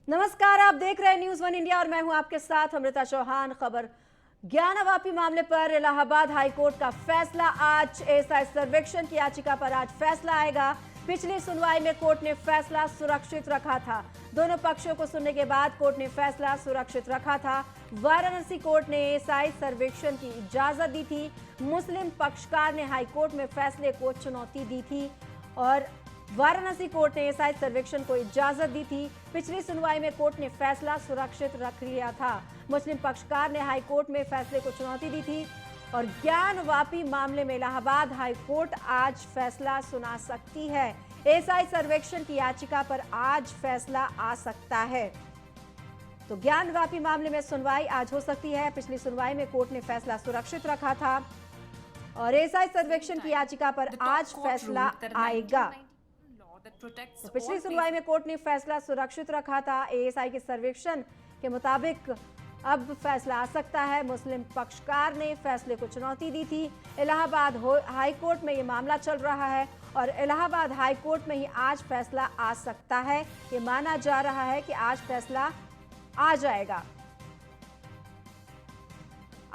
नमस्कार, आप देख रहे हैं न्यूज़ वन इंडिया और मैं हूं आपके साथ अमृता चौहान। खबर ज्ञान अवापी मामले पर इलाहाबाद हाईकोर्ट का फैसला आज। एएसआई सर्वेक्षण की याचिका पर आज फैसला आएगा। पिछली सुनवाई में कोर्ट ने फैसला सुरक्षित रखा था। दोनों पक्षों को सुनने के बाद कोर्ट ने फैसला सुरक्षित रखा था। वाराणसी कोर्ट ने एएसआई सर्वेक्षण की इजाजत दी थी। मुस्लिम पक्षकार ने हाईकोर्ट में फैसले को चुनौती दी थी और वाराणसी कोर्ट ने एएसआई सर्वेक्षण को इजाजत दी थी। पिछली सुनवाई में कोर्ट ने फैसला सुरक्षित रख लिया था। मुस्लिम पक्षकार ने हाईकोर्ट में फैसले को चुनौती दी थी और ज्ञान वापी मामले में इलाहाबाद हाईकोर्ट आज फैसला सुना सकती है। एएसआई सर्वेक्षण की याचिका पर आज फैसला आ सकता है। तो ज्ञान वापी मामले में सुनवाई आज हो सकती है। पिछली सुनवाई में कोर्ट ने फैसला सुरक्षित रखा था और एएसआई सर्वेक्षण की याचिका पर आज फैसला आएगा। तो पिछली सुनवाई में कोर्ट ने फैसला सुरक्षित रखा था। एएसआई के सर्वेक्षण के मुताबिक अब फैसला आ सकता है। मुस्लिम पक्षकार ने फैसले को चुनौती दी थी। इलाहाबाद हाई कोर्ट में ये मामला चल रहा है और इलाहाबाद हाई कोर्ट में ही आज फैसला आ सकता है। ये माना जा रहा है कि आज फैसला आ जाएगा।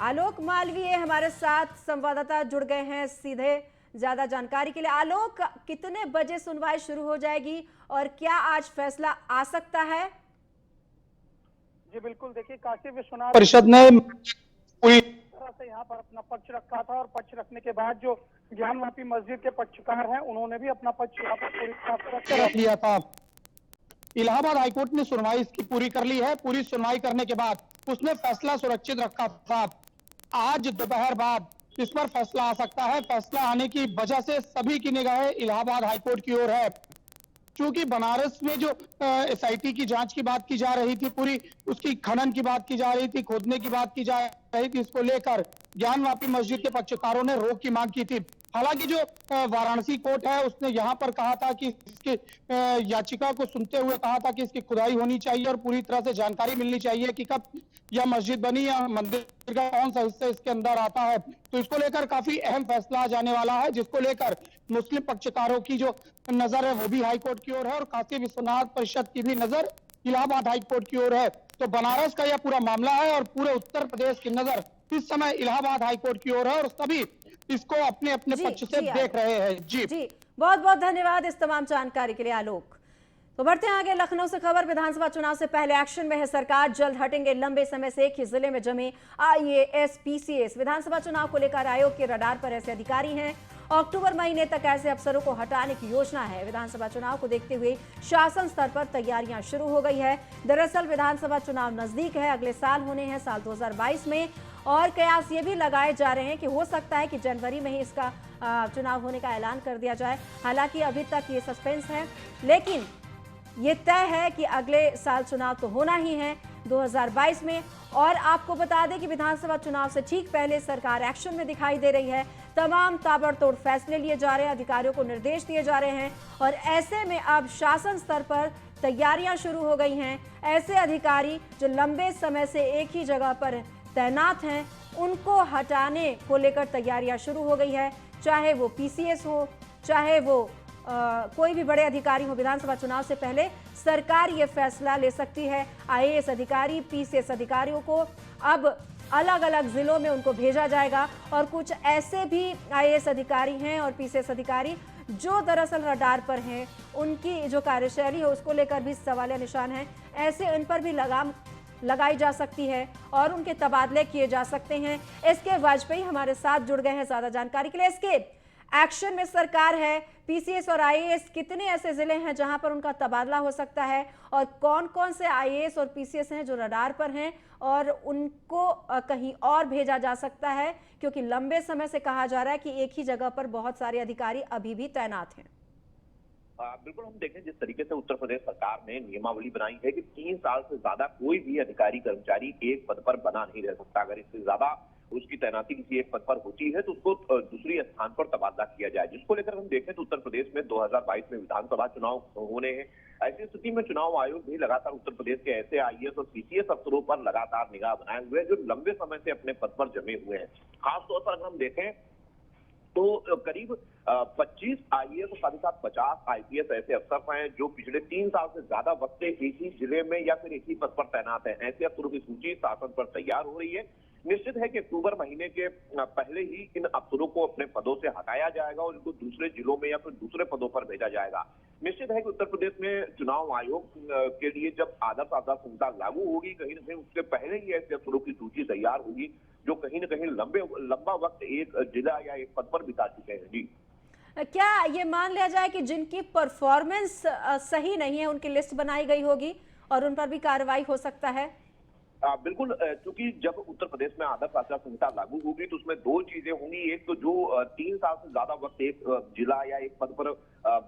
आलोक मालवीय हमारे साथ संवाददाता जुड़ गए हैं सीधे ज्यादा जानकारी के लिए। आलोक, कितने बजे सुनवाई शुरू हो जाएगी और क्या आज फैसला आ सकता है? जी बिल्कुल, देखिए काशी विश्वनाथ परिषद ने पूरी तरह से यहाँ पर अपना पक्ष रखा था और पक्ष रखने के बाद जो ज्ञानवापी मस्जिद के पक्षकार हैं उन्होंने भी अपना पक्ष यहाँ पर पूरी तरह से रख लिया था। इलाहाबाद हाईकोर्ट ने सुनवाई इसकी पूरी कर ली है। पूरी सुनवाई करने के बाद उसने फैसला सुरक्षित रखा था। आज दोपहर बाद इस पर फैसला आ सकता है। फैसला आने की वजह से सभी की निगाहें इलाहाबाद हाईकोर्ट की ओर है। क्योंकि बनारस में जो एसआईटी की जांच की बात की जा रही थी, पूरी उसकी खनन की बात की जा रही थी, खोदने की बात की जा रही थी, इसको लेकर ज्ञानवापी मस्जिद के पक्षकारों ने रोक की मांग की थी। हालांकि जो वाराणसी कोर्ट है उसने यहाँ पर कहा था कि इसके याचिका को सुनते हुए कहा था कि इसकी खुदाई होनी चाहिए और पूरी तरह से जानकारी मिलनी चाहिए कि कब यह मस्जिद बनी या मंदिर का कौन सा हिस्सा इसके अंदर आता है। तो इसको लेकर काफी अहम फैसला आ जाने वाला है, जिसको लेकर मुस्लिम पक्षकारों की जो नजर है वो भी हाईकोर्ट की ओर है और काशी विश्वनाथ परिषद की भी नजर इलाहाबाद हाईकोर्ट की ओर है। तो बनारस का यह पूरा मामला है और पूरे उत्तर प्रदेश की नजर इस समय इलाहाबाद हाईकोर्ट की ओर है और सभी इसको अपने अपने पक्ष से देख रहे हैं। जी बहुत बहुत धन्यवाद इस तमाम जानकारी के लिए आलोक। तो बढ़ते हैं आगे। लखनऊ से खबर। विधानसभा चुनाव से पहले एक्शन में है सरकार, जल्द हटेंगे लंबे समय से एक ही जिले में जमे आईएएस पीसीएस। विधानसभा चुनाव को लेकर आयोग के रडार पर ऐसे अधिकारी हैं। अक्टूबर महीने तक ऐसे अफसरों को हटाने की योजना है। विधानसभा चुनाव को देखते हुए शासन स्तर पर तैयारियां शुरू हो गई है। दरअसल विधानसभा चुनाव नजदीक है, अगले साल होने हैं, साल 2022 में, और कयास ये भी लगाए जा रहे हैं कि हो सकता है कि जनवरी में ही इसका चुनाव होने का ऐलान कर दिया जाए। हालांकि अभी तक ये सस्पेंस है, लेकिन ये तय है कि अगले साल चुनाव तो होना ही है 2022 में। और आपको बता दें कि विधानसभा चुनाव से ठीक पहले सरकार एक्शन में दिखाई दे रही है। तमाम ताबड़तोड़ फैसले लिए जा रहे हैं, अधिकारियों को निर्देश दिए जा रहे हैं और ऐसे में अब शासन स्तर पर तैयारियां शुरू हो गई हैं। ऐसे अधिकारी जो लंबे समय से एक ही जगह पर तैनात हैं, उनको हटाने को लेकर तैयारियां शुरू हो गई है। चाहे वो पीसीएस हो, चाहे वो कोई भी बड़े अधिकारी हो, विधानसभा चुनाव से पहले सरकार ये फैसला ले सकती है। आईएएस अधिकारी, पीसीएस अधिकारियों को अब अलग अलग जिलों में उनको भेजा जाएगा और कुछ ऐसे भी आईएएस अधिकारी हैं और पीसीएस अधिकारी जो दरअसल रडार पर हैं, उनकी जो कार्यशैली है उसको लेकर भी सवालिया निशान है। ऐसे इन पर भी लगाम लगाई जा सकती है और उनके तबादले किए जा सकते हैं। एसके वाजपेयी हमारे साथ जुड़ गए हैं ज्यादा जानकारी के लिए। एसके, एक्शन में सरकार है, पीसीएस और आईएएस, कितने ऐसे जिले हैं जहां पर उनका तबादला हो सकता है और कौन कौन से आईएएस और पीसीएस हैं जो रडार पर हैं और उनको कहीं और भेजा जा सकता है, क्योंकि लंबे समय से कहा जा रहा है कि एक ही जगह पर बहुत सारे अधिकारी अभी भी तैनात हैं? बिल्कुल, हम देखें जिस तरीके से उत्तर प्रदेश सरकार ने नियमावली बनाई है कि 3 साल से ज्यादा कोई भी अधिकारी कर्मचारी एक पद पर बना नहीं रह सकता। अगर इससे ज्यादा उसकी तैनाती किसी एक पद पर होती है तो उसको दूसरी स्थान पर तबादला किया जाए। जिसको लेकर हम देखें तो उत्तर प्रदेश में 2022 में विधानसभा चुनाव होने हैं। ऐसी स्थिति में चुनाव आयोग भी लगातार उत्तर प्रदेश के ऐसे आईएएस और पीसीएस अफसरों पर लगातार निगाह बनाए हुए हैं जो लंबे समय से अपने पद पर जमे हुए हैं। खासतौर पर अगर हम देखें तो करीब 25 आईएएस और साथ ही साथ 50 आईपीएस ऐसे अफसर हैं जो पिछले 3 साल से ज्यादा वक्त से एक ही जिले में या फिर एक ही पद पर तैनात हैं। ऐसे अफसरों की सूची शासन पर तैयार हो रही है। निश्चित है कि अक्टूबर महीने के पहले ही इन अफसरों को अपने पदों से हटाया जाएगा और इनको दूसरे जिलों में या फिर दूसरे पदों पर भेजा जाएगा। निश्चित है कि उत्तर प्रदेश में चुनाव आयोग के लिए जब आदर्श आचार संहिता लागू होगी, कहीं न कहीं उसके पहले ही ऐसे अफसरों की सूची तैयार होगी जो कहीं न कहीं लंबा वक्त एक जिला या एक पद पर बिता चुके हैं। जी, क्या ये मान लिया जाए कि जिनकी परफॉर्मेंस सही नहीं है उनकी लिस्ट बनाई गई होगी और उन पर भी कार्रवाई हो सकता है? बिल्कुल, क्योंकि जब उत्तर प्रदेश में आदर्श आचार संहिता लागू होगी तो उसमें दो चीजें होंगी। एक तो जो 3 साल से ज्यादा वक्त एक जिला या एक पद पर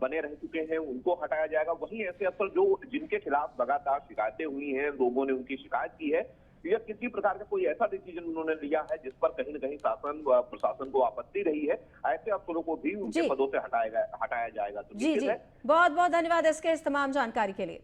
बने रह चुके हैं उनको हटाया जाएगा। वहीं ऐसे अफसर जो जिनके खिलाफ लगातार शिकायतें हुई हैं, लोगों ने उनकी शिकायत की है या किसी प्रकार का कोई ऐसा डिसीजन उन्होंने लिया है जिस पर कहीं न कहीं शासन व प्रशासन को आपत्ति रही है, ऐसे अफसरों को भी उनके पदों से हटाया जाएगा। तो जी जी, बहुत बहुत धन्यवाद इसके इस तमाम जानकारी के लिए।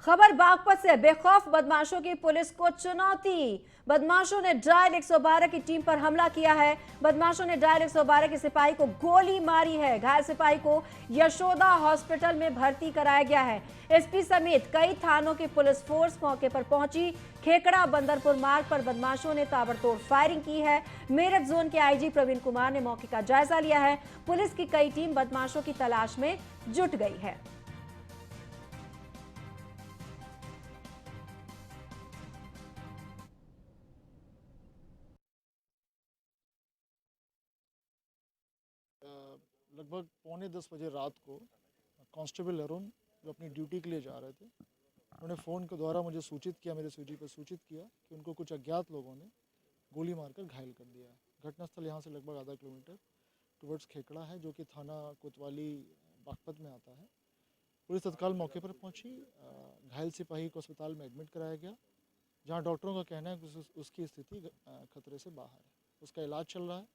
खबर बागपत से, बेखौफ बदमाशों की पुलिस को चुनौती। बदमाशों ने डायल 112 की टीम पर हमला किया है। बदमाशों ने डायल 112 के सिपाही को गोली मारी है। घायल सिपाही को यशोदा हॉस्पिटल में भर्ती कराया गया है। एसपी समेत कई थानों की पुलिस फोर्स मौके पर पहुंची। खेकड़ा बंदरपुर मार्ग पर बदमाशों ने ताबड़तोड़ फायरिंग की है। मेरठ जोन के आईजी प्रवीण कुमार ने मौके का जायजा लिया है। पुलिस की कई टीम बदमाशों की तलाश में जुट गई है। लगभग 9:45 बजे रात को कांस्टेबल अरुण जो अपनी ड्यूटी के लिए जा रहे थे, उन्होंने फ़ोन के द्वारा मुझे सूचित किया, मेरे सूची पर सूचित किया कि उनको कुछ अज्ञात लोगों ने गोली मारकर घायल कर दिया है। घटनास्थल यहाँ से लगभग आधा किलोमीटर टुवर्ड्स खेकड़ा है, जो कि थाना कोतवाली बागपत में आता है। पुलिस तत्काल मौके पर पहुंची। घायल सिपाही को अस्पताल में एडमिट कराया गया, जहां डॉक्टरों का कहना है कि उसकी स्थिति खतरे से बाहर है। उसका इलाज चल रहा है।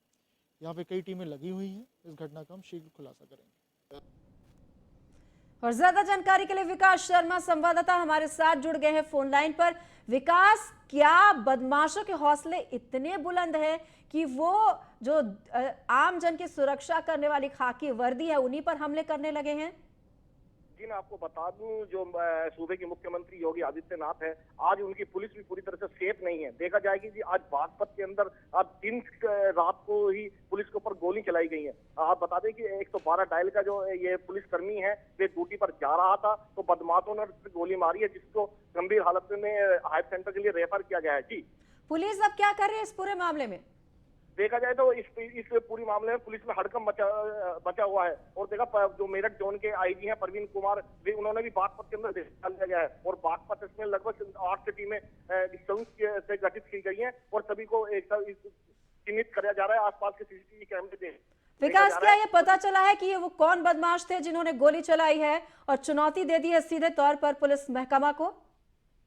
यहाँ पे कई टीमें लगी हुई हैं। इस घटना का हम शीघ्र खुलासा करेंगे। और ज्यादा जानकारी के लिए विकास शर्मा संवाददाता हमारे साथ जुड़ गए हैं फोन लाइन पर। विकास, क्या बदमाशों के हौसले इतने बुलंद हैं कि वो जो आम जन की सुरक्षा करने वाली खाकी वर्दी है उन्हीं पर हमले करने लगे हैं? जी, मैं आपको बता दूं, जो सूबे के मुख्यमंत्री योगी आदित्यनाथ है, आज उनकी पुलिस भी पूरी तरह से सेफ नहीं है। देखा जाए कि जी आज बागपत के अंदर आज दिन रात को ही पुलिस के ऊपर गोली चलाई गई है। आप बता दें कि 112 डायल का जो ये पुलिसकर्मी है वे ड्यूटी पर जा रहा था तो बदमाशों ने गोली मारी है, जिसको गंभीर हालत में हायर सेंटर के लिए रेफर किया गया है। जी, पुलिस अब क्या कर रही है इस पूरे मामले में? देखा जाए तो इस पूरी मामले में पुलिस में हड़कंप बचा हुआ है। और देखा, जो मेरठ जोन के आईजी हैं प्रवीण कुमार, उन्होंने भी बागपत के अंदर डाल दिया गया है और बागपत इसमें लगभग 8 से टीमें संयुक्त से गठित की गई हैं और सभी को एक साथ चिन्हित किया जा रहा है। आसपास के सीसीटीवी कैमरे से विकास, क्या ये पता चला है कि ये वो कौन बदमाश थे जिन्होंने गोली चलाई है और चुनौती दे दी है सीधे तौर पर पुलिस महकमा को?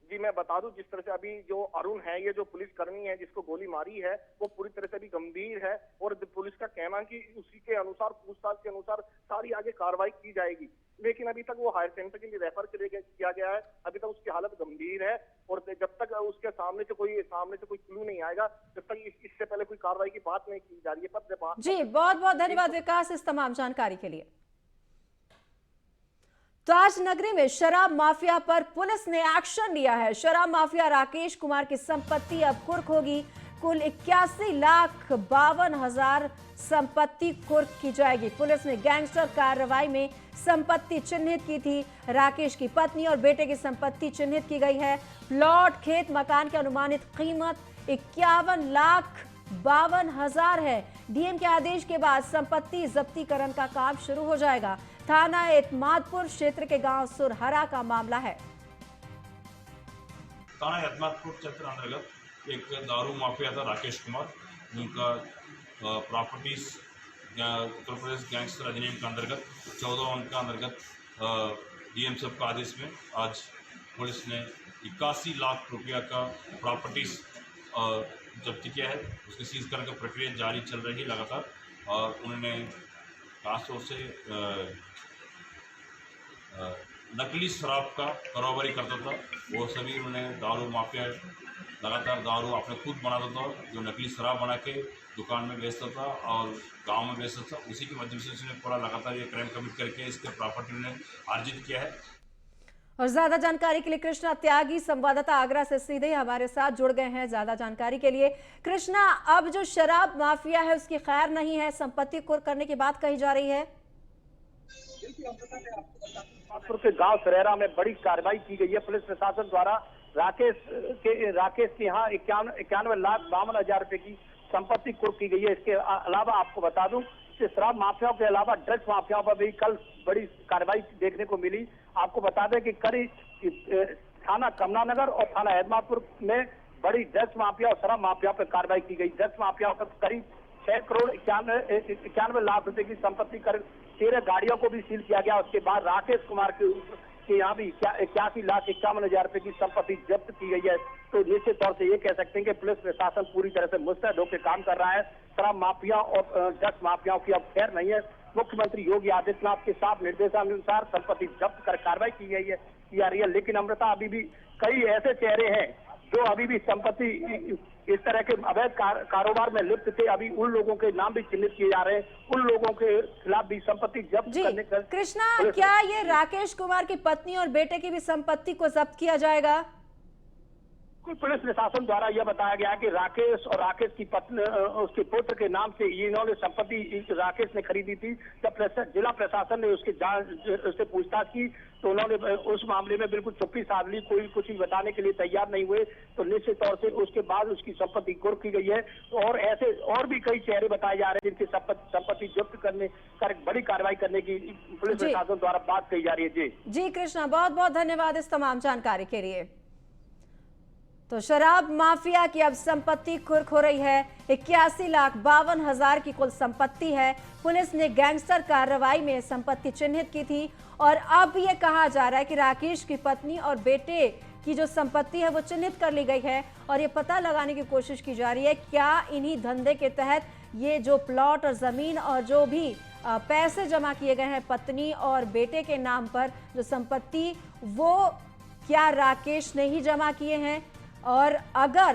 जी, मैं बता दूं, जिस तरह से अभी जो अरुण है, ये जो पुलिसकर्मी है जिसको गोली मारी है, वो पूरी तरह से अभी गंभीर है और पुलिस का कहना है कि उसी के अनुसार, पूछताछ के अनुसार सारी आगे कार्रवाई की जाएगी। लेकिन अभी तक वो हायर सेंटर के लिए रेफर किया गया है। अभी तक उसकी हालत गंभीर है और जब तक उसके सामने से कोई क्लू नहीं आएगा, जब तक इससे पहले कोई कार्रवाई की बात नहीं की जा रही है। जी, बहुत बहुत धन्यवाद विकास इस तमाम जानकारी के लिए। ताज नगरी में शराब माफिया पर पुलिस ने एक्शन लिया है। शराब माफिया राकेश कुमार की संपत्ति अब कुर्क होगी। कुल 81,52,000 संपत्ति कुर्क की जाएगी। पुलिस ने गैंगस्टर कार्रवाई में संपत्ति चिन्हित की थी। राकेश की पत्नी और बेटे की संपत्ति चिन्हित की गई है। प्लॉट, खेत, मकान की अनुमानित कीमत 51,52,000 है। डीएम के आदेश के बाद संपत्ति जब्तीकरण का काम शुरू हो जाएगा। थाना एतमादपुर क्षेत्र के गांव सुरहरा का मामला है। थाना एतमादपुर क्षेत्र अंतर्गत एक दारू माफिया था राकेश कुमार, उनका प्रॉपर्टीज उत्तर प्रदेश गैंगस्टर अधिनियम के अंतर्गत 14 अंक के अंतर्गत डीएम साहब का आदेश में आज पुलिस ने 81 लाख रुपया का प्रॉपर्टीज जब्त किया है। उसके सीज करने की प्रक्रिया जारी चल रही है लगातार और उन्होंने खासतौर से नकली शराब का कारोबारी करता था। वो सभी उन्होंने दारू माफिया लगातार दारू अपने खुद बनाता था, जो नकली शराब बना के दुकान में बेचता था और गांव में बेचता था। उसी के माध्यम से उसने पूरा लगातार ये क्राइम कमिट करके इसके प्रॉपर्टी ने अर्जित किया है। और ज्यादा जानकारी के लिए कृष्णा त्यागी संवाददाता आगरा से सीधे हमारे साथ जुड़ गए हैं ज्यादा जानकारी के लिए। कृष्णा, अब जो शराब माफिया है उसकी खैर नहीं है, संपत्ति कुर्क करने की बात कही जा रही है। कानपुर के गांव सरेरा में बड़ी कार्रवाई की गई है पुलिस प्रशासन द्वारा। राकेश के यहाँ 91,52,5000 रुपए की संपत्ति कुर्क की गई है। इसके अलावा आपको बता दूं कि शराब माफियाओं के अलावा ड्रग्स माफियाओं पर भी कल बड़ी कार्रवाई देखने को मिली। आपको बता दें कि करीब थाना कमलानगर और थाना हैदमापुर में बड़ी ड्रग्स माफिया और शराब माफिया पर कार्रवाई की गई। ड्रग्स माफियाओं पर करीब 6,91 लाख रुपए की संपत्ति कर 13 गाड़ियों को भी सील किया गया। उसके बाद राकेश कुमार के यहाँ भी 81,51,000 रुपए की संपत्ति जब्त की गई है। तो निश्चित तौर से ये कह सकते हैं कि पुलिस प्रशासन पूरी तरह से मुस्तैद होकर काम कर रहा है। शराब माफिया और ड्रग्स माफियाओं की अब खैर नहीं है। मुख्यमंत्री योगी आदित्यनाथ के साफ निर्देशानुसार संपत्ति जब्त कर कार्रवाई की जा रही है। लेकिन अमृता, अभी भी कई ऐसे चेहरे हैं जो अभी भी संपत्ति इस तरह के अवैध कारोबार में लिप्त थे। अभी उन लोगों के नाम भी चिन्हित किए जा रहे हैं। उन लोगों के खिलाफ भी संपत्ति जब्त करने का। कृष्णा, क्या ये राकेश कुमार की पत्नी और बेटे की भी संपत्ति को जब्त किया जाएगा? पुलिस प्रशासन द्वारा यह बताया गया कि राकेश और राकेश की पत्नी उसके पुत्र के नाम से इन्होंने संपत्ति राकेश ने खरीदी थी। जब जिला प्रशासन ने उससे पूछताछ की तो उन्होंने उस मामले में बिल्कुल चुप्पी साध ली, कोई कुछ भी बताने के लिए तैयार नहीं हुए। तो निश्चित तौर से उसके बाद उसकी संपत्ति कुर्क की गई है। और ऐसे और भी कई चेहरे बताए जा रहे हैं जिनकी संपत्ति जब्त करने कर बड़ी कार्रवाई करने की पुलिस प्रशासन द्वारा बात कही जा रही है। जी कृष्णा, बहुत बहुत धन्यवाद इस तमाम जानकारी के लिए। तो शराब माफिया की अब संपत्ति कुर्क हो रही है। 81,52,000 की कुल संपत्ति है। पुलिस ने गैंगस्टर कार्रवाई में संपत्ति चिन्हित की थी और अब यह कहा जा रहा है कि राकेश की पत्नी और बेटे की जो संपत्ति है वो चिन्हित कर ली गई है और ये पता लगाने की कोशिश की जा रही है क्या इन्हीं धंधे के तहत ये जो प्लॉट और जमीन और जो भी पैसे जमा किए गए हैं पत्नी और बेटे के नाम पर जो संपत्ति, वो क्या राकेश ने ही जमा किए हैं, और अगर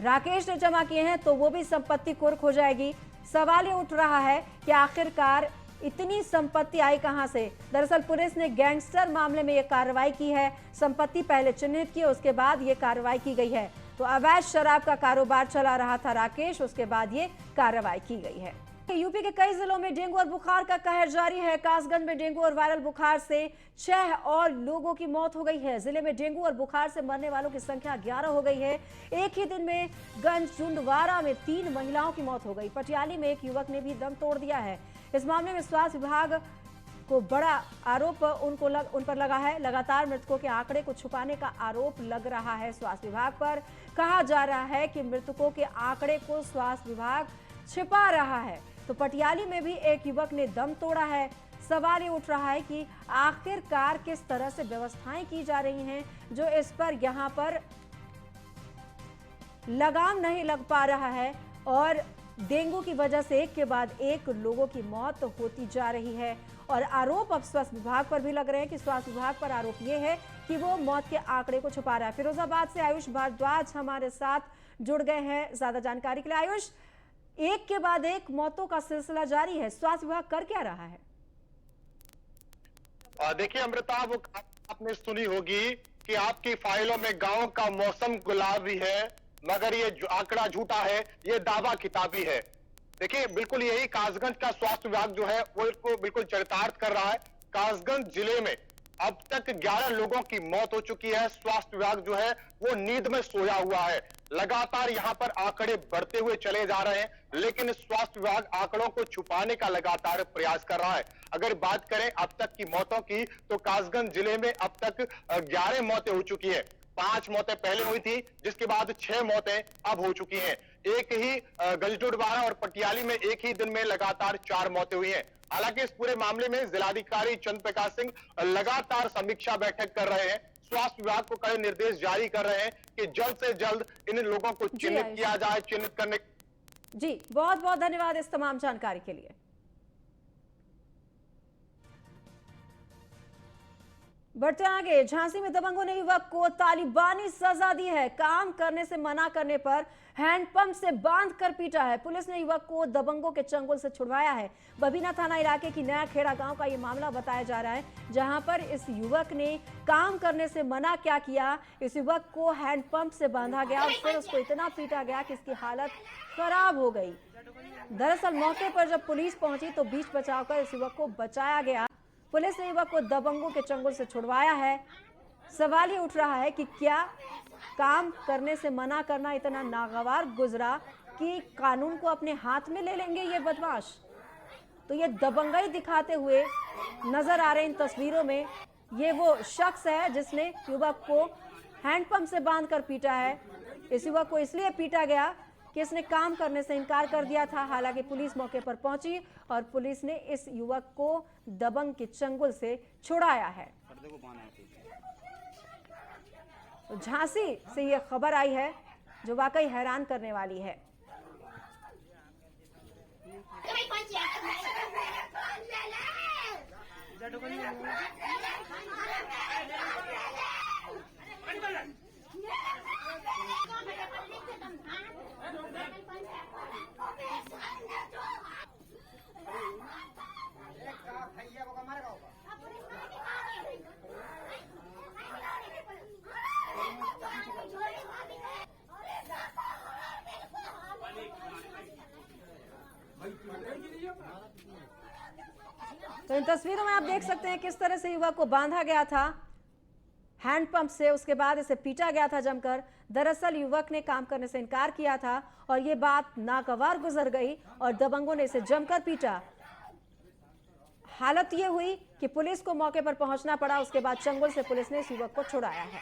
राकेश ने जमा किए हैं तो वो भी संपत्ति कुर्क हो जाएगी। सवाल ये उठ रहा है कि आखिरकार इतनी संपत्ति आई कहां से। दरअसल पुलिस ने गैंगस्टर मामले में ये कार्रवाई की है। संपत्ति पहले चिन्हित की, उसके बाद ये कार्रवाई की गई है। तो अवैध शराब का कारोबार चला रहा था राकेश, उसके बाद ये कार्रवाई की गई है। यूपी के कई जिलों में डेंगू और बुखार का कहर जारी है। कासगंज में डेंगू और वायरल बुखार से 6 और लोगों की मौत हो गई है। जिले में डेंगू और बुखार से मरने वालों की संख्या 11 हो गई है। एक ही दिन में गंजजुंडवारा में 3 महिलाओं की मौत हो गई। पटियाली में एक युवक ने भी दम तोड़ दिया है। इस मामले में स्वास्थ्य विभाग को बड़ा आरोप उन पर लगा है। लगातार मृतकों के आंकड़े को छुपाने का आरोप लग रहा है स्वास्थ्य विभाग पर। कहा जा रहा है कि मृतकों के आंकड़े को स्वास्थ्य विभाग छिपा रहा है। तो पटियाली में भी एक युवक ने दम तोड़ा है। सवाल ये उठ रहा है कि आखिरकार किस तरह से व्यवस्थाएं की जा रही हैं जो इस पर यहां पर लगाम नहीं लग पा रहा है और डेंगू की वजह से एक के बाद एक लोगों की मौत होती जा रही है। और आरोप अब स्वास्थ्य विभाग पर भी लग रहे हैं कि स्वास्थ्य विभाग पर आरोप ये है कि वो मौत के आंकड़े को छुपा रहा है। फिरोजाबाद से आयुष भारद्वाज हमारे साथ जुड़ गए हैं ज्यादा जानकारी के लिए। आयुष, एक के बाद एक मौतों का सिलसिला जारी है, स्वास्थ्य विभाग कर क्या रहा है? देखिए अमृता, वो आपने सुनी होगी कि आपकी फाइलों में गांव का मौसम गुलाबी है, मगर ये आंकड़ा झूठा है, ये दावा किताबी है। देखिए बिल्कुल यही कासगंज का स्वास्थ्य विभाग जो है वो इसको बिल्कुल चरितार्थ कर रहा है। कासगंज जिले में अब तक 11 लोगों की मौत हो चुकी है। स्वास्थ्य विभाग जो है वो नींद में सोया हुआ है। लगातार यहाँ पर आंकड़े बढ़ते हुए चले जा रहे हैं, लेकिन स्वास्थ्य विभाग आंकड़ों को छुपाने का लगातार प्रयास कर रहा है। अगर बात करें अब तक की मौतों की तो कासगंज जिले में अब तक 11 मौतें हो चुकी है। 5 मौतें पहले हुई थी, जिसके बाद 6 मौतें अब हो चुकी हैं। एक ही गंजडुडवारा और पटियाली में एक ही दिन में लगातार 4 मौतें हुई हैं। हालांकि इस पूरे मामले में जिलाधिकारी चंद्र प्रकाश सिंह लगातार समीक्षा बैठक कर रहे हैं। स्वास्थ्य विभाग को कड़े निर्देश जारी कर रहे हैं कि जल्द से जल्द इन लोगों को चिन्हित किया जाए। चिन्हित करने जी बहुत बहुत धन्यवाद इस तमाम जानकारी के लिए। बढ़ते आगे, झांसी में दबंगों ने युवक को तालिबानी सजा दी है। काम करने से मना करने पर हैंडपंप से बांधकर पीटा है। पुलिस ने युवक को दबंगों के चंगुल से छुड़वाया है। बबीना थाना इलाके की नया खेड़ा गांव का ये मामला बताया जा रहा है, जहां पर इस युवक ने काम करने से मना क्या किया। इस युवक को हैंडपंप से बांधा गया और फिर उसको इतना पीटा गया कि इसकी हालत खराब हो गई। दरअसल मौके पर जब पुलिस पहुंची तो बीच बचाव कर इस युवक को बचाया गया। पुलिस ने युवक को दबंगों के चंगुल से छुड़वाया है। सवाल ये उठ रहा है कि क्या काम करने से मना करना इतना नागवार गुजरा कि कानून को अपने हाथ में ले लेंगे ये बदमाश। तो ये दबंगई दिखाते हुए नजर आ रहे इन तस्वीरों में ये वो शख्स है जिसने युवक को हैंडपंप से बांधकर पीटा है। इस युवक को इसलिए पीटा गया कि इसने काम करने से इनकार कर दिया था। हालांकि पुलिस मौके पर पहुंची और पुलिस ने इस युवक को दबंग के चंगुल से छुड़ाया है। तो झांसी से यह खबर आई है जो वाकई हैरान करने वाली है। तो इन तस्वीरों में आप देख सकते हैं किस तरह से युवक को बांधा गया था हैंडपंप से, उसके बाद इसे पीटा गया था जमकर। दरअसल युवक ने काम करने से इनकार किया था और ये बात नागवार गुजर गई और दबंगों ने इसे जमकर पीटा। हालत ये हुई कि पुलिस को मौके पर पहुंचना पड़ा। उसके बाद चंगुल से पुलिस ने इस युवक को छुड़ाया है।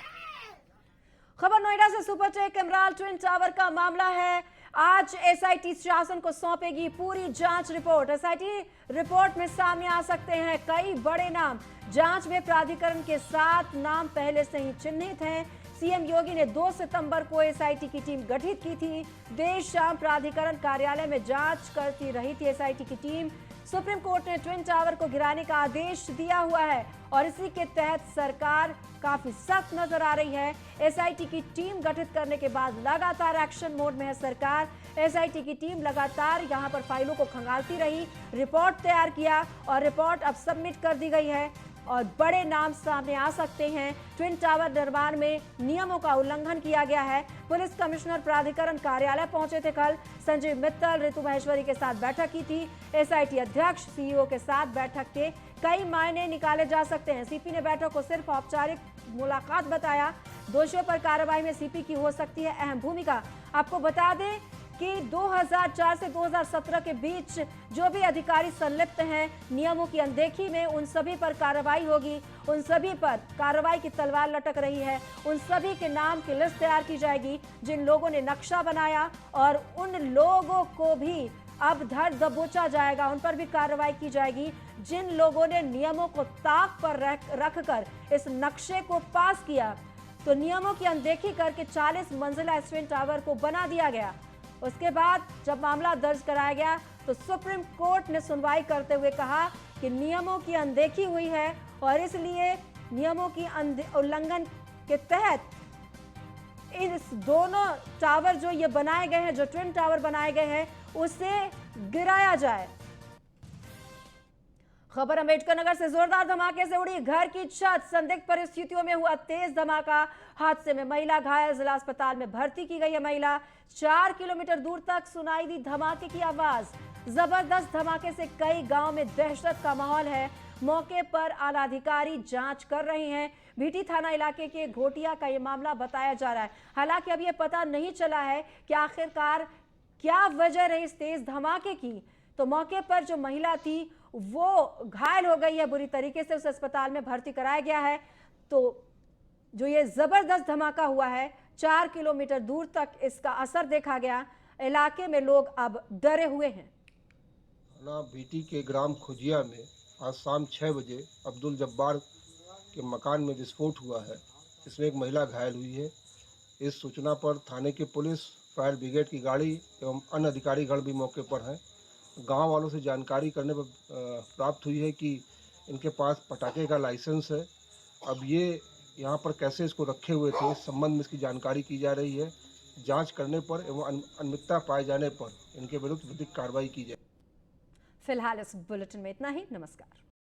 खबर नोएडा से सुपरटेक एमराल्ड ट्विन टावर का मामला है। आज एसआईटी शासन को सौंपेगी पूरी जांच रिपोर्ट। एसआईटी रिपोर्ट में सामने आ सकते हैं कई बड़े नाम। जांच में प्राधिकरण के 7 नाम पहले से ही चिन्हित हैं। सीएम योगी ने 2 सितंबर को एसआईटी की टीम गठित की थी। देर शाम प्राधिकरण कार्यालय में जांच करती रही थी एसआईटी की टीम। सुप्रीम कोर्ट ने ट्विन टावर को गिराने का आदेश दिया हुआ है और इसी के तहत सरकार काफी सख्त नजर आ रही है। एसआईटी की टीम गठित करने के बाद लगातार एक्शन मोड में है सरकार। एसआईटी की टीम लगातार यहां पर फाइलों को खंगालती रही, रिपोर्ट तैयार किया और रिपोर्ट अब सबमिट कर दी गई है और बड़े नाम सामने आ सकते हैं। ट्विन टावर निर्माण में नियमों का उल्लंघन किया गया है। पुलिस कमिश्नर प्राधिकरण कार्यालय पहुंचे थे कल। संजीव मित्तल, ऋतु महेश्वरी के साथ बैठक की थी। एसआईटी अध्यक्ष, सीईओ के साथ बैठक के कई मायने निकाले जा सकते हैं। सीपी ने बैठक को सिर्फ औपचारिक मुलाकात बताया। दोषियों पर कार्रवाई में सीपी की हो सकती है अहम भूमिका। आपको बता दें कि 2004 से 2017 के बीच जो भी अधिकारी संलिप्त हैं नियमों की अनदेखी में, उन सभी पर कार्रवाई होगी। उन सभी पर कार्रवाई की तलवार लटक रही है। उन सभी के नाम की लिस्ट तैयार की जाएगी जिन लोगों ने नक्शा बनाया और उन लोगों को भी अब धर दबोचा जाएगा। उन पर भी कार्रवाई की जाएगी जिन लोगों ने नियमों को ताक पर रखकर इस नक्शे को पास किया। तो नियमों की अनदेखी करके 40 मंजिला इस ट्विन टावर को बना दिया गया। उसके बाद जब मामला दर्ज कराया गया तो सुप्रीम कोर्ट ने सुनवाई करते हुए कहा कि नियमों की अनदेखी हुई है और इसलिए नियमों की उल्लंघन के तहत इस दोनों टावर जो ये बनाए गए हैं, जो ट्विन टावर बनाए गए हैं, उसे गिराया जाए। खबर अम्बेडकर नगर से जोरदार धमाके से उड़ी घर की छत। संदिग्ध परिस्थितियों में हुआ तेज धमाका। हादसे में महिला घायल, जिला अस्पताल में भर्ती की गई है महिला। 4 किलोमीटर दूर तक सुनाई दी धमाके की आवाज। जबरदस्त धमाके से कई गांव में दहशत का माहौल है। मौके पर आला अधिकारी जांच कर रहे हैं। भीटी थाना इलाके के घोटिया का यह मामला बताया जा रहा है। हालांकि अब यह पता नहीं चला है कि आखिरकार क्या वजह रही इस तेज धमाके की। तो मौके पर जो महिला थी वो घायल हो गई है बुरी तरीके से, उसे अस्पताल में भर्ती कराया गया है। तो जो ये जबरदस्त धमाका हुआ है, 4 किलोमीटर दूर तक इसका असर देखा गया। इलाके में लोग अब डरे हुए हैं। बीटी के ग्राम खुजिया में आज शाम 6 बजे अब्दुल जब्बार के मकान में विस्फोट हुआ है। इसमें एक महिला घायल हुई है। इस सूचना पर थाने की पुलिस, फायर ब्रिगेड की गाड़ी एवं अन्य अधिकारीगण भी मौके पर हैं। गांव वालों से जानकारी करने पर प्राप्त हुई है कि इनके पास पटाखे का लाइसेंस है अब ये यहाँ पर कैसे इसको रखे हुए थे, इस संबंध में इसकी जानकारी की जा रही है। जांच करने पर एवं अनियमितता पाए जाने पर इनके विरुद्ध विधिक कार्रवाई की जाए। फिलहाल इस बुलेटिन में इतना ही। नमस्कार।